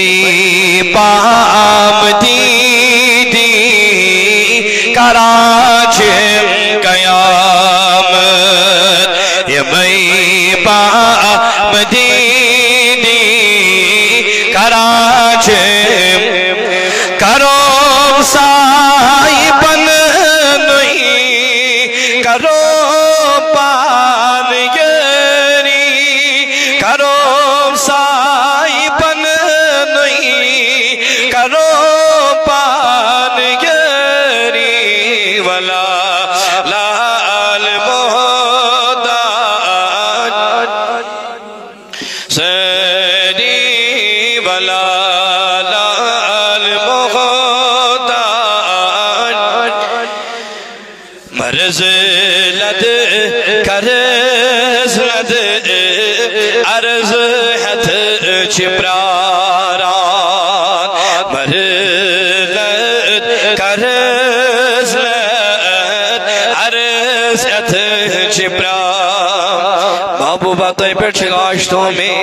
مئی palm دیدی کراچم قیامت یہ مئی پام دیدی کراچم کرو سائی بن نئی کرو پان گری کرو سائی بن نئی کرو پان گری ولا لال محتاج سری ولا مرز لد کرز لد عرض حت چپراران مرز لد کرز لد عرض حت چپراران محبوبہ تو پر چگاشتوں میں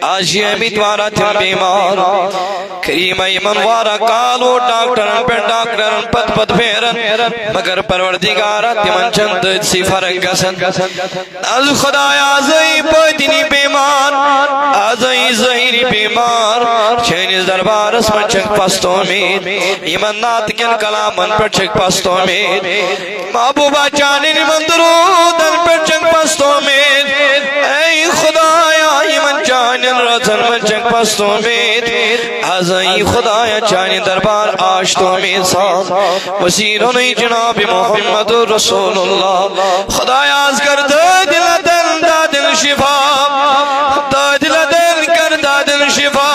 آج یہ امیدوارہ تھے بیمار کریم ایمن وارا کالو ڈاکٹرن پر ڈاکٹرن پت پت پھیرن مگر پروردگارہ تیمن چند سی فرق گسن از خدایا آزائی پتنی بیمار آزائی زہیری بیمار چینیز دربار اس من چک پستوں میں ایمن ناتکن کلامن پر چک پستوں میں محبوبہ چانین من درودن پر چک پستوں میں اے خدایا ایمن چانین رتن من چک پستوں میں آزائی خدایا چانی دربار آشتوں میں ساتھ وسیروں نے جناب محمد رسول اللہ خدایا آز کر دل دل دادل شفا دل دل کر دادل شفا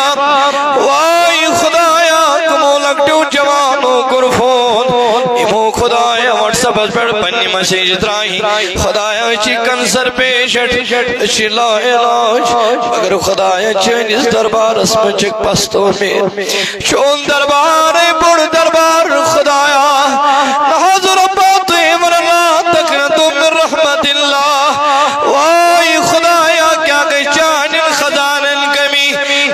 وائی خدایا کمو لگٹو جوانوں کرفون امو خدایا واٹساپ پر پنی مسیج ترائی خدایا چکن سر پیشٹ شلا علاج مگر خدایا چینیز دربار اس میں چک پستوں میں چون دربار بڑ دربار خدایا نحضر بات امر اللہ تکنتو من رحمت اللہ وائی خدایا کیا کہ چانن خزان کمی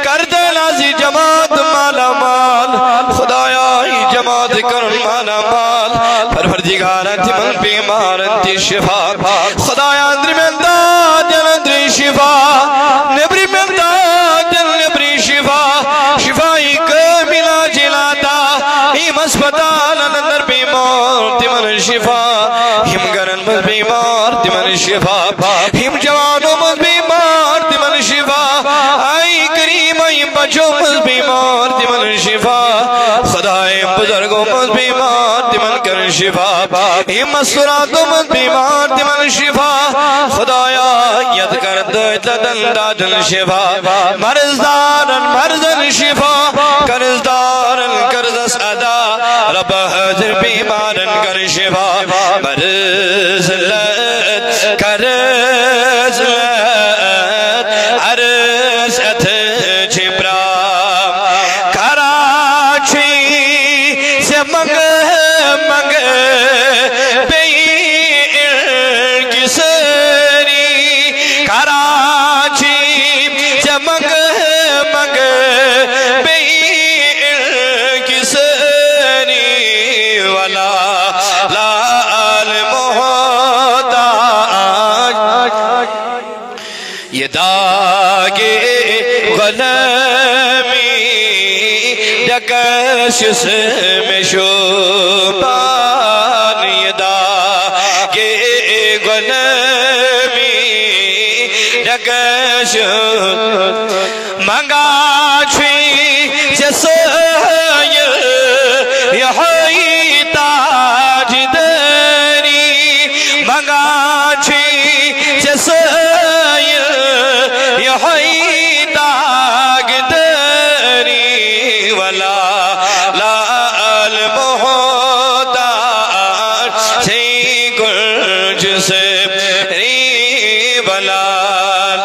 کردے لازی جماعت مالا مال خدایا جماعت کرن مالا مال پروردگارہ تمن بیمارن تی شفا خدایا اندری میں دادن اندری شفا نبری میں دادن نبری شفا شفائی کاملہ جلاتا ہم اسپتال اندر بیمار تمن شفا ہم گرن مز بیمار تمن شفا ہم جوانوں مز بیمار تمن شفا آئی کریم آئی بچوں مز بیمار تمن شفا خدای بزرگوں مز بیمار تمن کرن شفا ہم مسراتوں مز بیمار تمن شفا خدایا ید کرد ددن دادن شفا مرزدارن مرزن شفا کرزدارن کرزس ادا رب حضر بیمارن کر شفا مرزلت کرزلت عرصت جبرا کراچی سے منگ منگ بیر کی سری کراچی سے منگ منگ بیر کی سری ولا لال محتاج یہ داغے غلامی ڈکشس میں شوبان یہ داغے غلامی ڈکشس منگا چھوئی جسے یہی تاج دری منگا چھوئی جسے یہی تاج دری ولا لال محتاج سے گرج سے ری ولا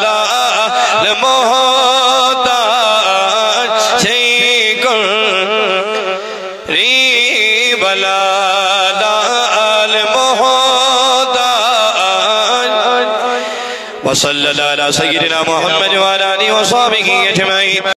لال محتاج سے گرج ری ولا لال محتاج وصلی اللہ علیہ سیدنا محمد وعلى آلہ وصحبہ اجمعین.